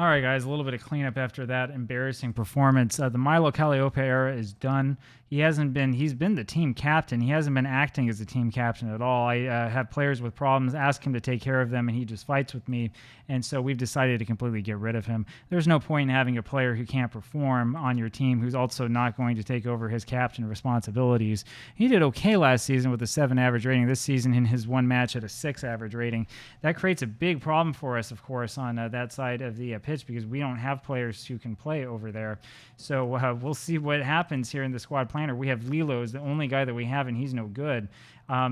All right, guys, a little bit of cleanup after that embarrassing performance. The Milo Calliope era is done. He's been the team captain. He hasn't been acting as the team captain at all. I have players with problems, ask him to take care of them, and he just fights with me. And so we've decided to completely get rid of him. There's no point in having a player who can't perform on your team who's also not going to take over his captain responsibilities. He did okay last season with a 7 average rating. This season, in his one match, at a 6 average rating. That creates a big problem for us, of course, on that side of the pitch because we don't have players who can play over there. So we'll see what happens here in the squad planner. We have Lilo's the only guy that we have, and he's no good.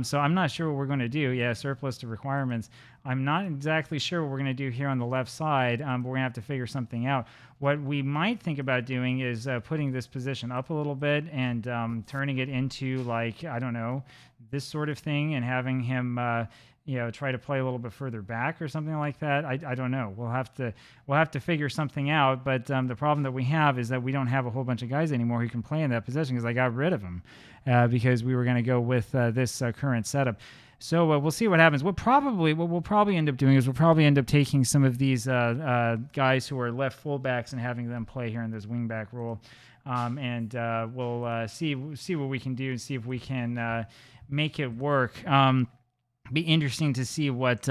So I'm not sure what we're going to do. Yeah, surplus to requirements. I'm not exactly sure what we're going to do here on the left side, but we're going to have to figure something out. What we might think about doing is putting this position up a little bit and turning it into, like, I don't know, this sort of thing, and having him try to play a little bit further back or something like that. I don't know. We'll have to figure something out. But the problem that we have is that we don't have a whole bunch of guys anymore who can play in that position because I got rid of them because we were going to go with this current setup. So we'll see what happens. What we'll probably end up doing is we'll probably end up taking some of these guys who are left fullbacks and having them play here in this wingback role, and we'll see what we can do and see if we can make it work. Be interesting to see what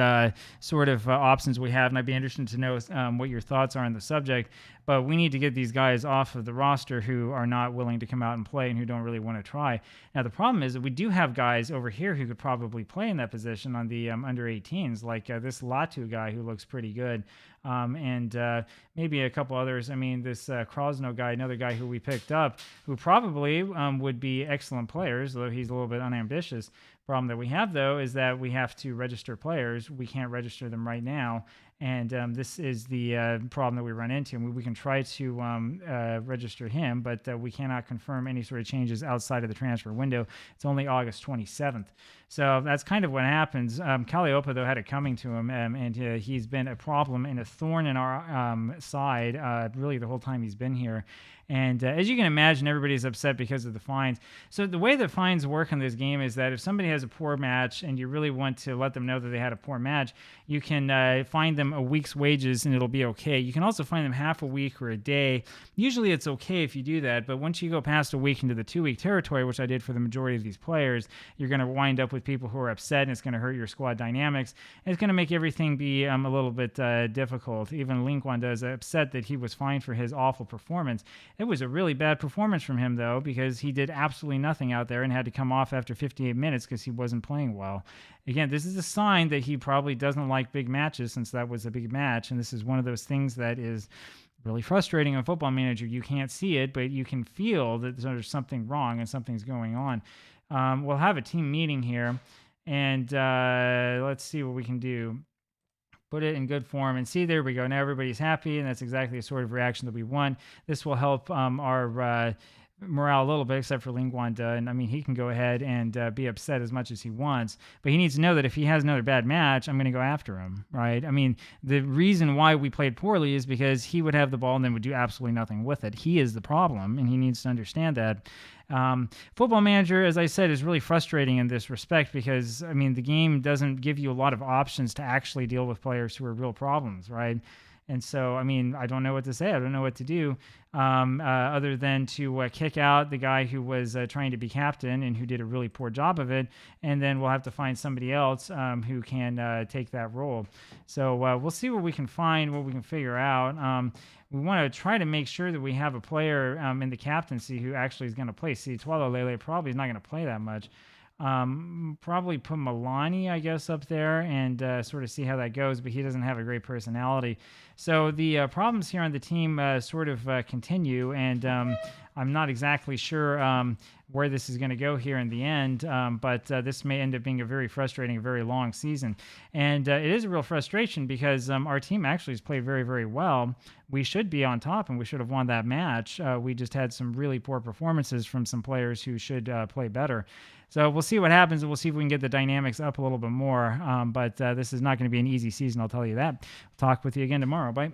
sort of options we have, and I'd be interested to know what your thoughts are on the subject. But we need to get these guys off of the roster who are not willing to come out and play and who don't really want to try. Now, the problem is that we do have guys over here who could probably play in that position on the under 18s, like this Latu guy who looks pretty good, and maybe a couple others. I mean, this Krosno guy, another guy who we picked up, who probably would be excellent players, though he's a little bit unambitious. Problem that we have, though, is that we have to register players. We can't register them right now, and this is the problem that we run into. We can try to register him, but we cannot confirm any sort of changes outside of the transfer window. It's only August 27th. So that's kind of what happens. Calliope, though, had it coming to him, and he's been a problem and a thorn in our side really the whole time he's been here. And as you can imagine, everybody's upset because of the fines. So the way the fines work in this game is that if somebody has a poor match and you really want to let them know that they had a poor match, you can fine them a week's wages and it'll be okay. You can also fine them half a week or a day. Usually it's okay if you do that, but once you go past a week into the 2-week territory, which I did for the majority of these players, you're going to wind up with people who are upset, and it's going to hurt your squad dynamics. And it's going to make everything be a little bit difficult. Even Linkwanda is upset that he was fined for his awful performance. It was a really bad performance from him, though, because he did absolutely nothing out there and had to come off after 58 minutes because he wasn't playing well. Again, this is a sign that he probably doesn't like big matches, since that was a big match, and this is one of those things that is really frustrating on Football Manager. You can't see it, but you can feel that there's something wrong and something's going on. We'll have a team meeting here, and let's see what we can do. Put it in good form, and see, there we go. Now everybody's happy, and that's exactly the sort of reaction that we want. This will help our morale a little bit, except for Lingwanda. And I mean, he can go ahead and be upset as much as he wants, but he needs to know that if he has another bad match, I'm going to go after him, right? I mean, the reason why we played poorly is because he would have the ball and then would do absolutely nothing with it. He is the problem, and he needs to understand that. Football Manager, as I said, is really frustrating in this respect because, I mean, the game doesn't give you a lot of options to actually deal with players who are real problems, right? And so, I mean, I don't know what to say. I don't know what to do other than to kick out the guy who was trying to be captain and who did a really poor job of it. And then we'll have to find somebody else who can take that role. So we'll see what we can find, what we can figure out. We want to try to make sure that we have a player in the captaincy who actually is going to play. See, Twala Lele probably is not going to play that much. Probably put Milani, I guess, up there and sort of see how that goes, but he doesn't have a great personality. So the problems here on the team sort of continue, and I'm not exactly sure where this is going to go here in the end, but this may end up being a very frustrating, very long season. And it is a real frustration because our team actually has played very, very well. We should be on top, and we should have won that match. We just had some really poor performances from some players who should play better. So we'll see what happens, and we'll see if we can get the dynamics up a little bit more. But this is not going to be an easy season, I'll tell you that. Talk with you again tomorrow. Bye.